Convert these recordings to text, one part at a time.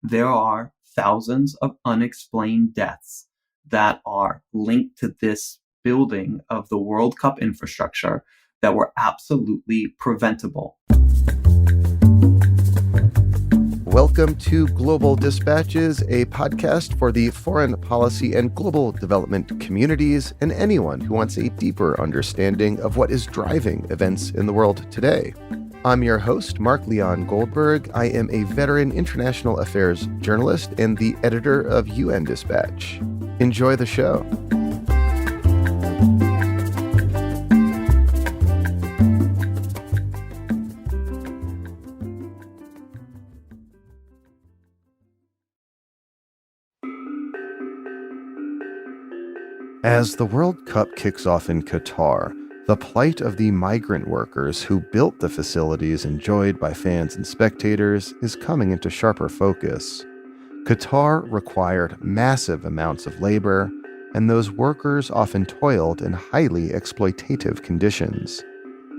there are thousands of unexplained deaths that are linked to this building of the World Cup infrastructure that were absolutely preventable. Welcome to Global Dispatches, a podcast for the foreign policy and global development communities and anyone who wants a deeper understanding of what is driving events in the world today. I'm your host, Mark Leon Goldberg. I am a veteran international affairs journalist and the editor of UN Dispatch. Enjoy the show. As the World Cup kicks off in Qatar, the plight of the migrant workers who built the facilities enjoyed by fans and spectators is coming into sharper focus. Qatar required massive amounts of labor, and those workers often toiled in highly exploitative conditions.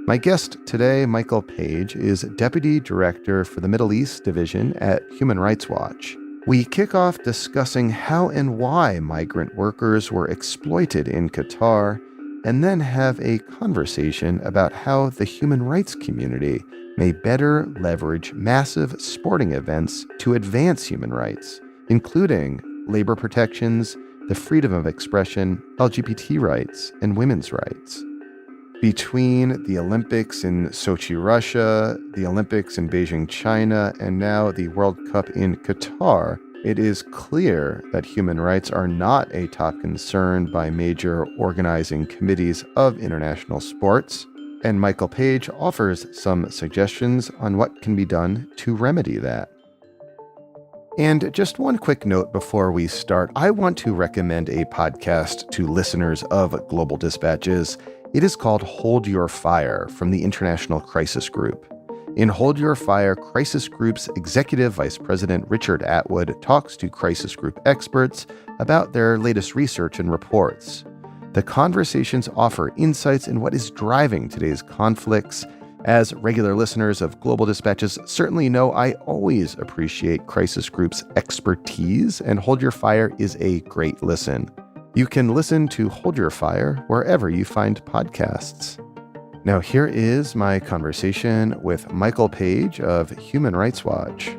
My guest today, Michael Page, is Deputy Director for the Middle East Division at Human Rights Watch. We kick off discussing how and why migrant workers were exploited in Qatar, and then have a conversation about how the human rights community may better leverage massive sporting events to advance human rights, including labor protections, the freedom of expression, LGBT rights, and women's rights. Between the Olympics in Sochi, Russia, the Olympics in Beijing, China, and now the World Cup in Qatar, it is clear that human rights are not a top concern by major organizing committees of international sports, and Michael Page offers some suggestions on what can be done to remedy that. And just one quick note before we start, I want to recommend a podcast to listeners of Global Dispatches. It is called Hold Your Fire from the International Crisis Group. In Hold Your Fire, Crisis Group's Executive Vice President Richard Atwood talks to Crisis Group experts about their latest research and reports. The conversations offer insights in what is driving today's conflicts. As regular listeners of Global Dispatches certainly know, I always appreciate Crisis Group's expertise, and Hold Your Fire is a great listen. You can listen to Hold Your Fire wherever you find podcasts. Now here is my conversation with Michael Page of Human Rights Watch.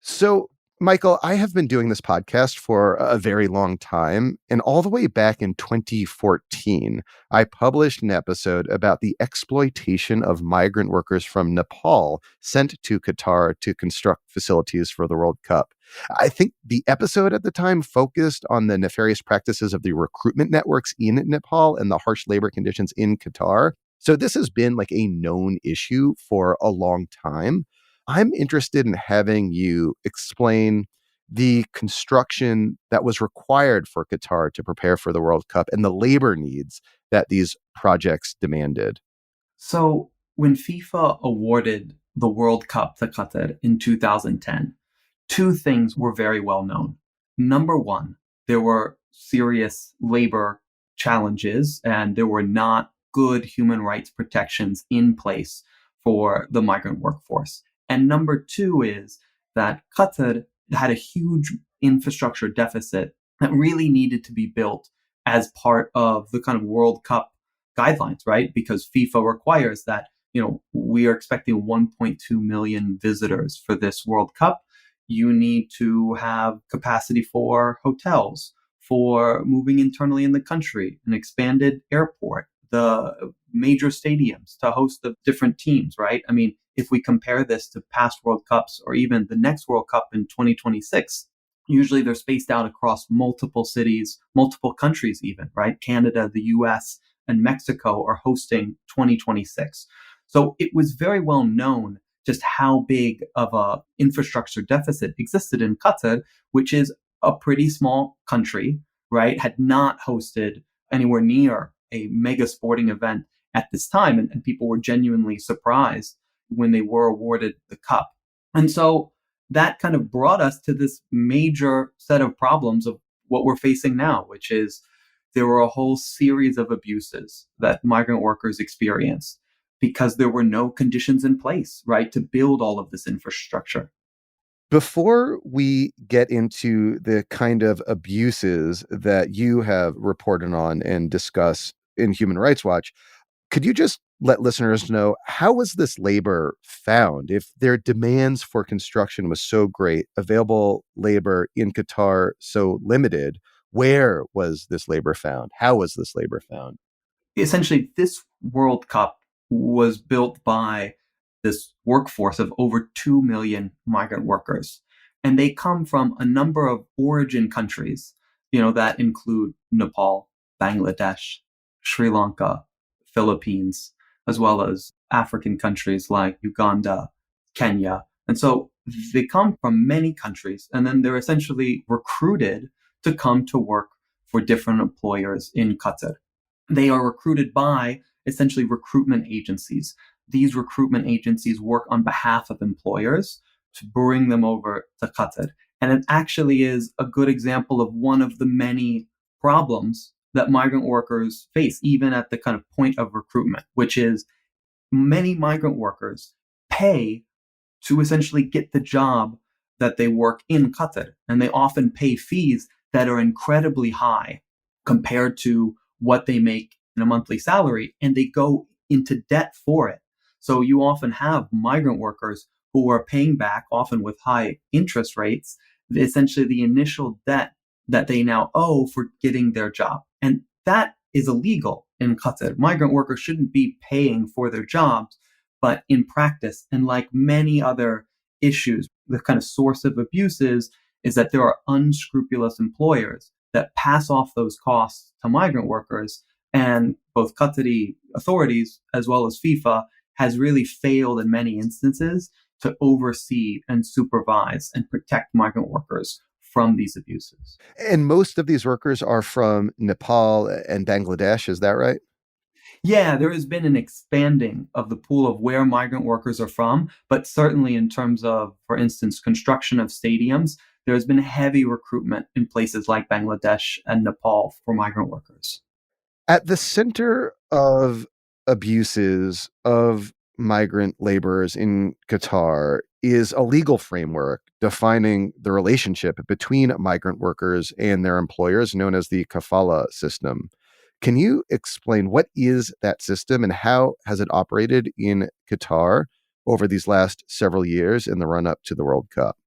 So, Michael, I have been doing this podcast for a very long time, and all the way back in 2014, I published an episode about the exploitation of migrant workers from Nepal sent to Qatar to construct facilities for the World Cup. I think the episode at the time focused on the nefarious practices of the recruitment networks in Nepal and the harsh labor conditions in Qatar. So this has been like a known issue for a long time. I'm interested in having you explain the construction that was required for Qatar to prepare for the World Cup and the labor needs that these projects demanded. So when FIFA awarded the World Cup to Qatar in 2010, two things were very well known. Number one, there were serious labor challenges and there were not good human rights protections in place for the migrant workforce. And number two is that Qatar had a huge infrastructure deficit that really needed to be built as part of the kind of World Cup guidelines, right? Because FIFA requires that, we are expecting 1.2 million visitors for this World Cup. You need to have capacity for hotels, for moving internally in the country, an expanded airport, the major stadiums to host the different teams, right? I mean, if we compare this to past World Cups or even the next World Cup in 2026, usually they're spaced out across multiple cities, multiple countries even, right? Canada, the US, and Mexico are hosting 2026. So it was very well known just how big of a infrastructure deficit existed in Qatar, which is a pretty small country, right? Had not hosted anywhere near a mega sporting event at this time. And people were genuinely surprised when they were awarded the cup. And so that kind of brought us to this major set of problems of what we're facing now, which is there were a whole series of abuses that migrant workers experienced because there were no conditions in place, right, to build all of this infrastructure. Before we get into the kind of abuses that you have reported on and discuss in Human Rights Watch, could you just let listeners know how was this labor found? If their demands for construction was so great, available labor in Qatar so limited, where was this labor found? How was this labor found? Essentially, this World Cup was built by this workforce of over 2 million migrant workers. And they come from a number of origin countries, that include Nepal, Bangladesh, Sri Lanka, Philippines, as well as African countries like Uganda, Kenya. And so they come from many countries, and then they're essentially recruited to come to work for different employers in Qatar. They are recruited by essentially recruitment agencies. These recruitment agencies work on behalf of employers to bring them over to Qatar. And it actually is a good example of one of the many problems that migrant workers face, even at the kind of point of recruitment, which is many migrant workers pay to essentially get the job that they work in Qatar. And they often pay fees that are incredibly high compared to what they make in a monthly salary, and they go into debt for it. So you often have migrant workers who are paying back, often with high interest rates, essentially the initial debt that they now owe for getting their job. And that is illegal in Qatar. Migrant workers shouldn't be paying for their jobs, but in practice, and like many other issues, the kind of source of abuses is that there are unscrupulous employers that pass off those costs to migrant workers. And both Qatari authorities as well as FIFA has really failed in many instances to oversee and supervise and protect migrant workers from these abuses. And most of these workers are from Nepal and Bangladesh, is that right? Yeah, there has been an expanding of the pool of where migrant workers are from, but certainly in terms of, for instance, construction of stadiums, there has been heavy recruitment in places like Bangladesh and Nepal for migrant workers. At the center of abuses of migrant laborers in Qatar is a legal framework defining the relationship between migrant workers and their employers, known as the kafala system. Can you explain what is that system and how has it operated in Qatar over these last several years in the run up to the World Cup?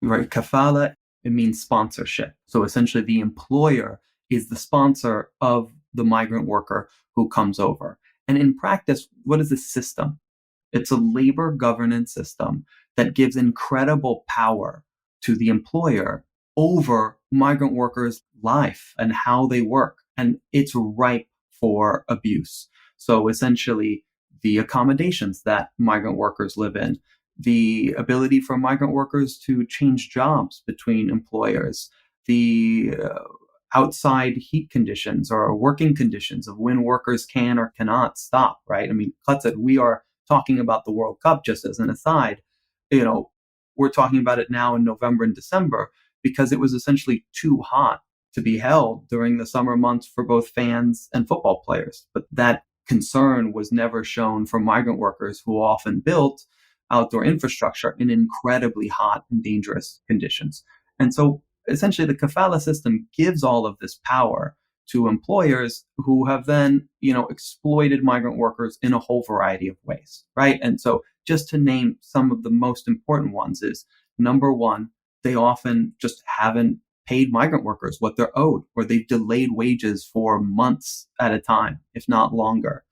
Right, kafala, it means sponsorship. So essentially, the employer is the sponsor of the migrant worker who comes over. And in practice, what is this system? It's a labor governance system that gives incredible power to the employer over migrant workers' life and how they work. And it's ripe for abuse. So essentially, the accommodations that migrant workers live in, the ability for migrant workers to change jobs between employers, the outside heat conditions or working conditions of when workers can or cannot stop, right? I mean, Qatar, we are talking about the World Cup just as an aside. You know, we're talking about it now in November and December because it was essentially too hot to be held during the summer months for both fans and football players. But that concern was never shown for migrant workers who often built outdoor infrastructure in incredibly hot and dangerous conditions. And so essentially the kafala system gives all of this power to employers who have then, exploited migrant workers in a whole variety of ways, right? And so just to name some of the most important ones is number one, they often just haven't paid migrant workers what they're owed, or they've delayed wages for months at a time, if not longer.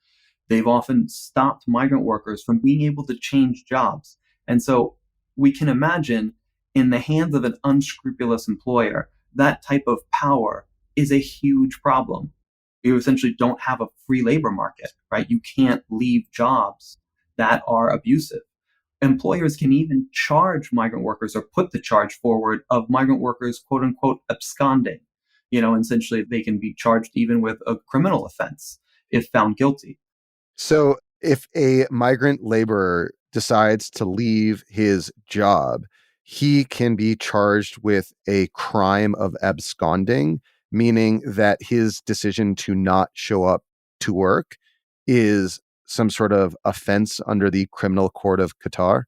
They've often stopped migrant workers from being able to change jobs. And so we can imagine in the hands of an unscrupulous employer, that type of power is a huge problem. You essentially don't have a free labor market, right? You can't leave jobs that are abusive. Employers can even charge migrant workers or put the charge forward of migrant workers, quote unquote, absconding. Essentially they can be charged even with a criminal offense if found guilty. So, if a migrant laborer decides to leave his job, he can be charged with a crime of absconding, meaning that his decision to not show up to work is some sort of offense under the Criminal Court of Qatar.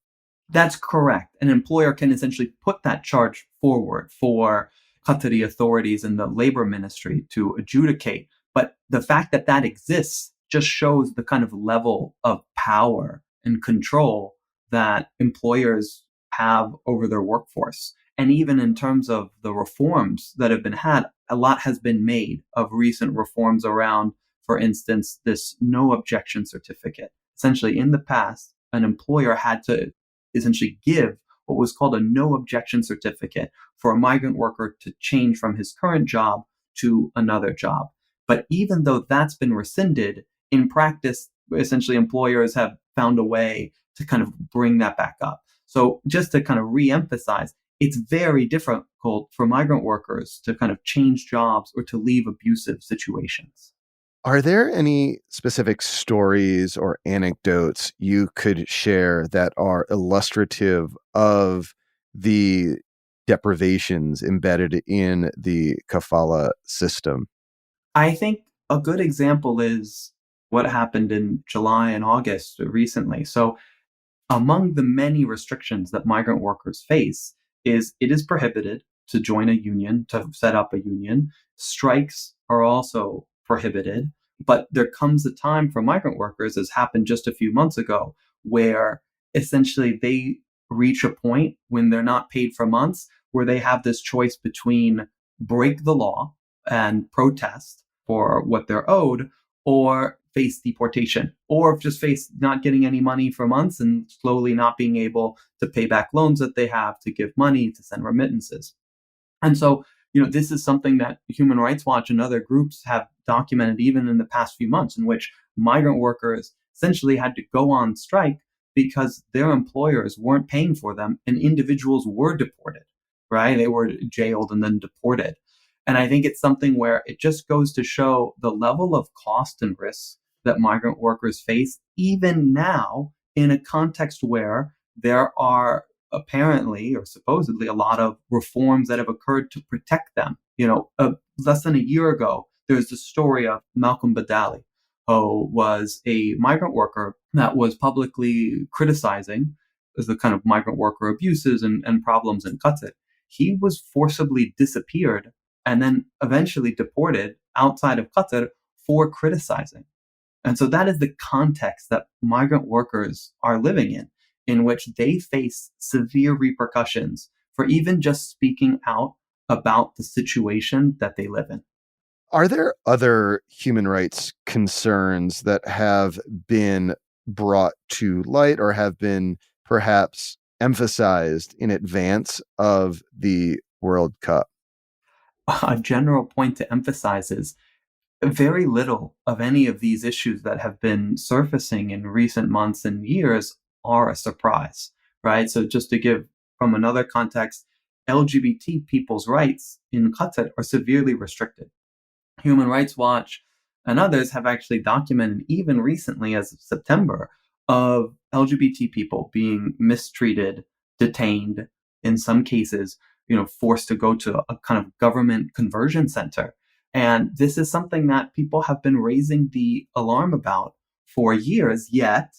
That's correct. An employer can essentially put that charge forward for Qatari authorities and the labor ministry to adjudicate. But the fact that that exists just shows the kind of level of power and control that employers have over their workforce. And even in terms of the reforms that have been had, a lot has been made of recent reforms around, for instance, this no objection certificate. Essentially, in the past, an employer had to essentially give what was called a no objection certificate for a migrant worker to change from his current job to another job. But even though that's been rescinded, in practice, essentially employers have found a way to kind of bring that back up. So just to kind of re-emphasize, it's very difficult for migrant workers to kind of change jobs or to leave abusive situations. Are there any specific stories or anecdotes you could share that are illustrative of the deprivations embedded in the kafala system? I think a good example is what happened in July and August recently. So among the many restrictions that migrant workers face is it is prohibited to join a union, to set up a union. Strikes are also prohibited. But there comes a time for migrant workers, as happened just a few months ago, where essentially they reach a point when they're not paid for months, where they have this choice between break the law and protest for what they're owed, or face deportation, or just face not getting any money for months and slowly not being able to pay back loans that they have, to give money, to send remittances. And so, this is something that Human Rights Watch and other groups have documented even in the past few months, in which migrant workers essentially had to go on strike because their employers weren't paying for them and individuals were deported, right? They were jailed and then deported. And I think it's something where it just goes to show the level of cost and risk that migrant workers face, even now, in a context where there are apparently or supposedly a lot of reforms that have occurred to protect them. Less than a year ago, there's the story of Malcolm Badali, who was a migrant worker that was publicly criticizing the kind of migrant worker abuses and problems in Qatar. He was forcibly disappeared and then eventually deported outside of Qatar for criticizing. And so that is the context that migrant workers are living in which they face severe repercussions for even just speaking out about the situation that they live in. Are there other human rights concerns that have been brought to light or have been perhaps emphasized in advance of the World Cup? A general point to emphasize is very little of any of these issues that have been surfacing in recent months and years are a surprise, right? So, just to give from another context, LGBT people's rights in Qatar are severely restricted. Human Rights Watch and others have actually documented, even recently as of September, of LGBT people being mistreated, detained, in some cases, forced to go to a kind of government conversion center. And this is something that people have been raising the alarm about for years, yet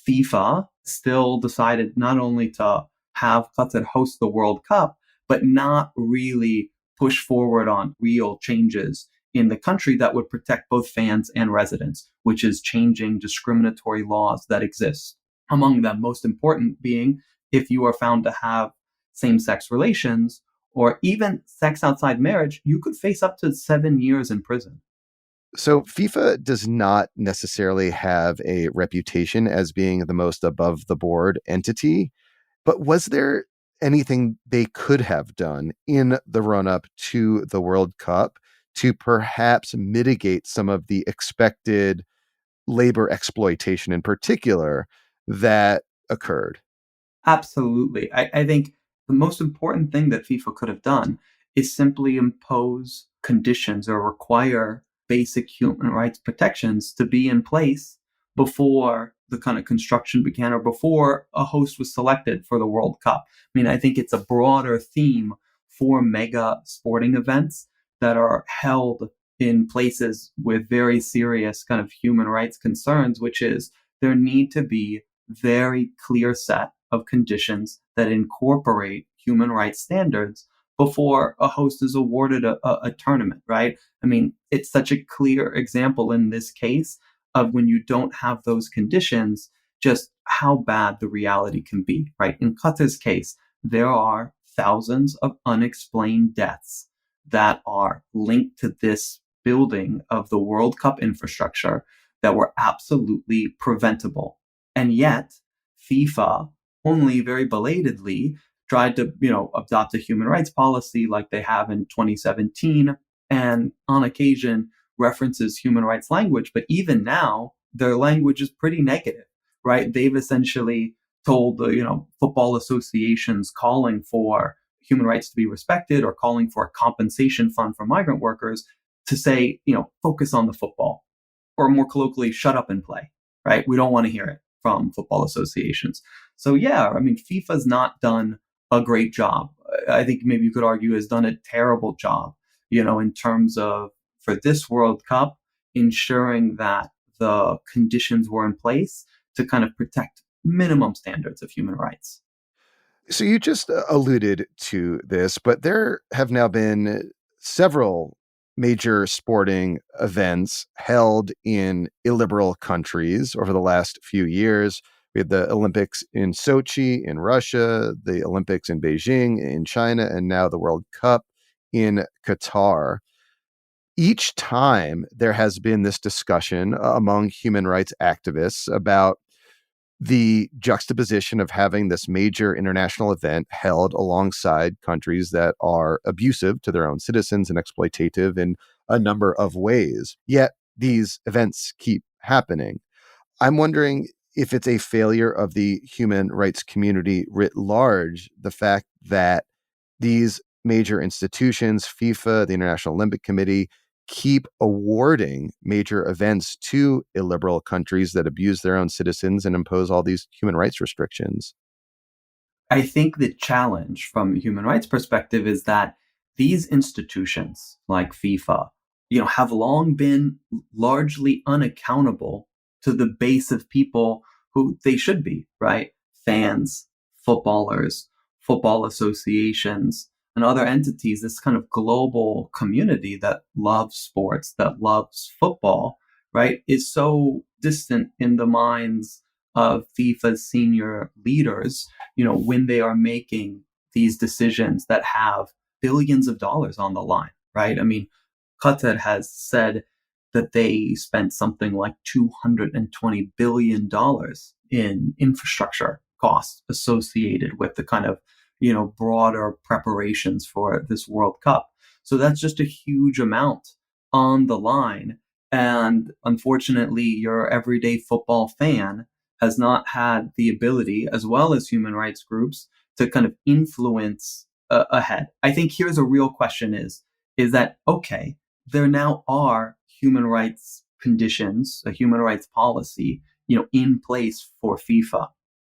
FIFA still decided not only to have Qatar host the World Cup, but not really push forward on real changes in the country that would protect both fans and residents, which is changing discriminatory laws that exist. Among them, most important being if you are found to have same sex relations or even sex outside marriage, you could face up to 7 years in prison. So FIFA does not necessarily have a reputation as being the most above the board entity, but was there anything they could have done in the run up to the World Cup to perhaps mitigate some of the expected labor exploitation in particular that occurred? Absolutely. I think the most important thing that FIFA could have done is simply impose conditions or require basic human rights protections to be in place before the kind of construction began or before a host was selected for the World Cup. I mean, I think it's a broader theme for mega sporting events that are held in places with very serious kind of human rights concerns, which is there need to be very clear set of conditions that incorporate human rights standards before a host is awarded a tournament, right? I mean, it's such a clear example in this case of when you don't have those conditions, just how bad the reality can be, right? In Qatar's case, there are thousands of unexplained deaths that are linked to this building of the World Cup infrastructure that were absolutely preventable. And yet, FIFA only very belatedly tried to, adopt a human rights policy like they have in 2017, and on occasion references human rights language. But even now, their language is pretty negative, right? They've essentially told the, football associations calling for human rights to be respected or calling for a compensation fund for migrant workers to say, focus on the football, or more colloquially, shut up and play, right? We don't want to hear it from football associations. So yeah, I mean, FIFA's not done a great job. I think maybe you could argue has done a terrible job, in terms of for this World Cup, ensuring that the conditions were in place to kind of protect minimum standards of human rights. So you just alluded to this, but there have now been several major sporting events held in illiberal countries over the last few years. We had the Olympics in Sochi in Russia, the Olympics in Beijing in China, and now the World Cup in Qatar. Each time there has been this discussion among human rights activists about the juxtaposition of having this major international event held alongside countries that are abusive to their own citizens and exploitative in a number of ways. Yet these events keep happening. I'm wondering if it's a failure of the human rights community writ large, the fact that these major institutions, FIFA, the International Olympic Committee, keep awarding major events to illiberal countries that abuse their own citizens and impose all these human rights restrictions. I think the challenge from a human rights perspective is that these institutions like FIFA, have long been largely unaccountable to the base of people who they should be, right? Fans, footballers, football associations, and other entities, this kind of global community that loves sports, that loves football, right, is so distant in the minds of FIFA's senior leaders, when they are making these decisions that have billions of dollars on the line, right? I mean, Qatar has said that they spent something like $220 billion in infrastructure costs associated with the kind of, broader preparations for this World Cup. So that's just a huge amount on the line. And unfortunately, your everyday football fan has not had the ability, as well as human rights groups, to kind of influence ahead. I think here's a real question is that, okay, there now are human rights conditions, a human rights policy, in place for FIFA.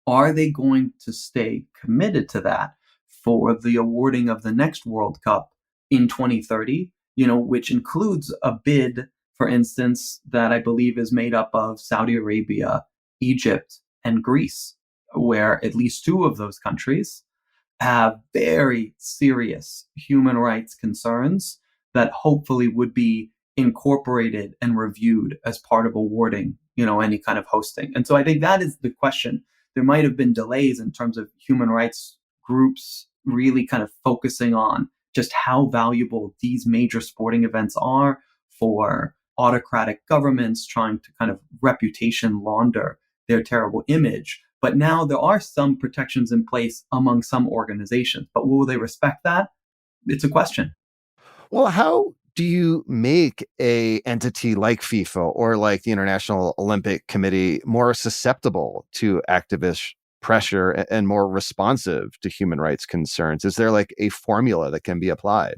Are they going to stay committed to that for the awarding of the next World Cup in 2030, which includes a bid, for instance, that I believe is made up of Saudi Arabia, Egypt, and Greece, where at least two of those countries have very serious human rights concerns that hopefully would be incorporated and reviewed as part of awarding, any kind of hosting. And so I think that is the question. There might have been delays in terms of human rights groups really kind of focusing on just how valuable these major sporting events are for autocratic governments trying to kind of reputation launder their terrible image. But now there are some protections in place among some organizations. But will they respect that? It's a question. Well, how do you make a entity like FIFA or like the International Olympic Committee more susceptible to activist pressure and more responsive to human rights concerns? Is there like a formula that can be applied?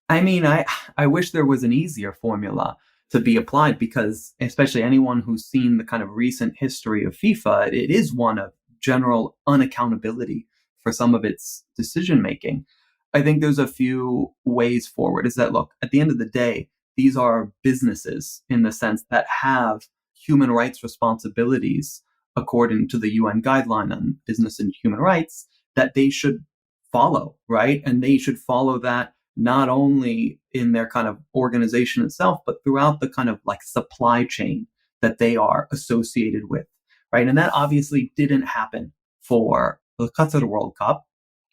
I mean, I wish there was an easier formula. to be applied, because especially anyone who's seen the kind of recent history of FIFA, it is one of general unaccountability for some of its decision making. I think there's a few ways forward. Is that, look, at the end of the day, these are businesses in the sense that have human rights responsibilities according to the UN guideline on business and human rights that they should follow, right? And they should follow that not only in their kind of organization itself, but throughout the kind of like supply chain that they are associated with, right? And that obviously didn't happen for the Qatar World Cup,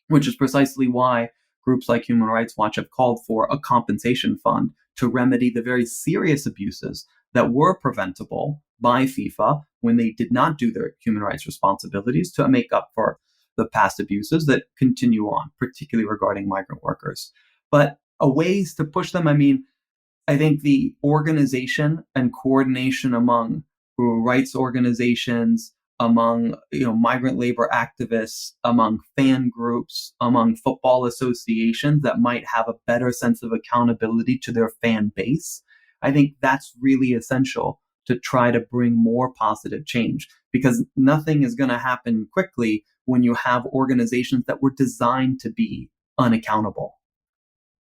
which is precisely why groups like Human Rights Watch have called for a compensation fund to remedy the very serious abuses that were preventable by FIFA when they did not do their human rights responsibilities to make up for the past abuses that continue on, particularly regarding migrant workers. But ways to push them, I mean, I think the organization and coordination among rights organizations, among migrant labor activists, among fan groups, among football associations that might have a better sense of accountability to their fan base. I think that's really essential to try to bring more positive change, because nothing is going to happen quickly when you have organizations that were designed to be unaccountable.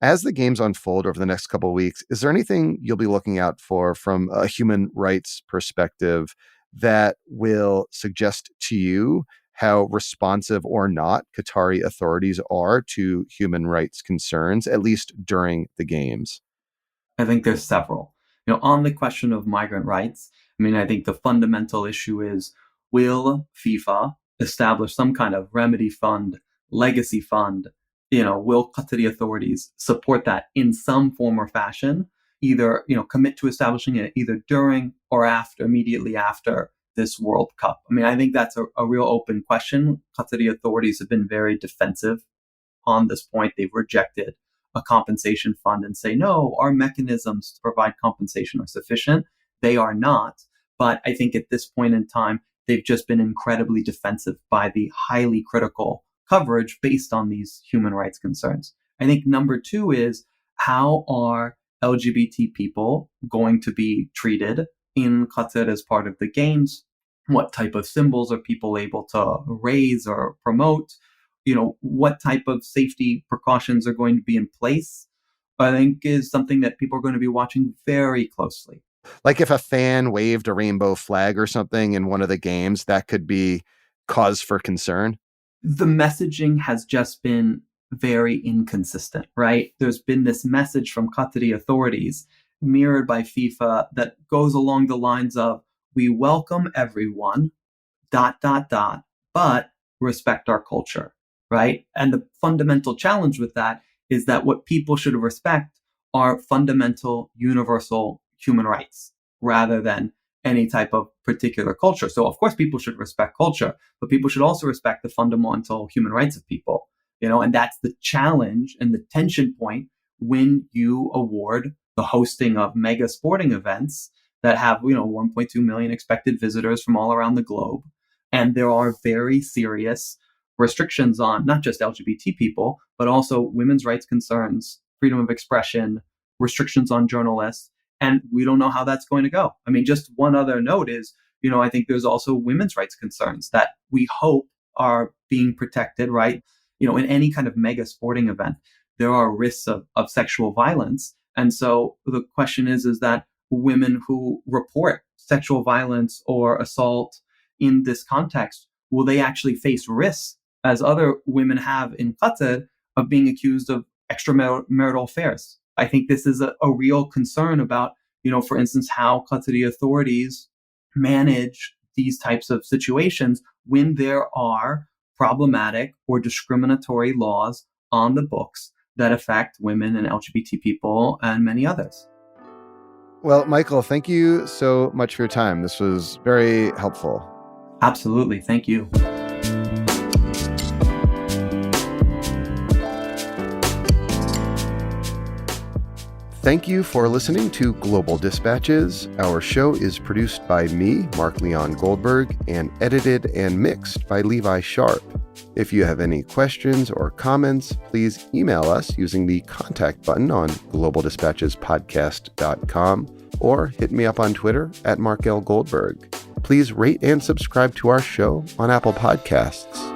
As the games unfold over the next couple of weeks, is there anything you'll be looking out for from a human rights perspective that will suggest to you how responsive or not Qatari authorities are to human rights concerns, at least during the games? I think there's several. On the question of migrant rights, I mean, I think the fundamental issue is, will FIFA establish some kind of remedy fund, legacy fund? Will Qatari authorities support that in some form or fashion? Either, commit to establishing it either during or after, immediately after this World Cup. I mean, I think that's a real open question. Qatari authorities have been very defensive on this point. They've rejected a compensation fund and say, no, our mechanisms to provide compensation are sufficient. They are not. But I think at this point in time, they've just been incredibly defensive by the highly critical coverage based on these human rights concerns. I think number two is, how are LGBT people going to be treated in Qatar as part of the games? What type of symbols are people able to raise or promote? What type of safety precautions are going to be in place, I think is something that people are going to be watching very closely. Like if a fan waved a rainbow flag or something in one of the games, that could be cause for concern. The messaging has just been very inconsistent, right? There's been this message from Qatari authorities mirrored by FIFA that goes along the lines of, we welcome everyone, ... but respect our culture, right? And the fundamental challenge with that is that what people should respect are fundamental, universal human rights rather than any type of particular culture. So of course people should respect culture, but people should also respect the fundamental human rights of people, and that's the challenge and the tension point when you award the hosting of mega sporting events that have, 1.2 million expected visitors from all around the globe. And there are very serious restrictions on not just LGBT people, but also women's rights concerns, freedom of expression, restrictions on journalists. And we don't know how that's going to go. I mean, just one other note is, I think there's also women's rights concerns that we hope are being protected, right? In any kind of mega sporting event, there are risks of sexual violence. And so the question is that women who report sexual violence or assault in this context, will they actually face risks, as other women have in Qatar, of being accused of extramarital affairs? I think this is a real concern about, for instance, how Qatari authorities manage these types of situations when there are problematic or discriminatory laws on the books that affect women and LGBT people and many others. Well, Michael, thank you so much for your time. This was very helpful. Absolutely. Thank you. Thank you for listening to Global Dispatches. Our show is produced by me, Mark Leon Goldberg, and edited and mixed by Levi Sharp. If you have any questions or comments, please email us using the contact button on globaldispatchespodcast.com, or hit me up on Twitter at Mark L. Goldberg. Please rate and subscribe to our show on Apple Podcasts.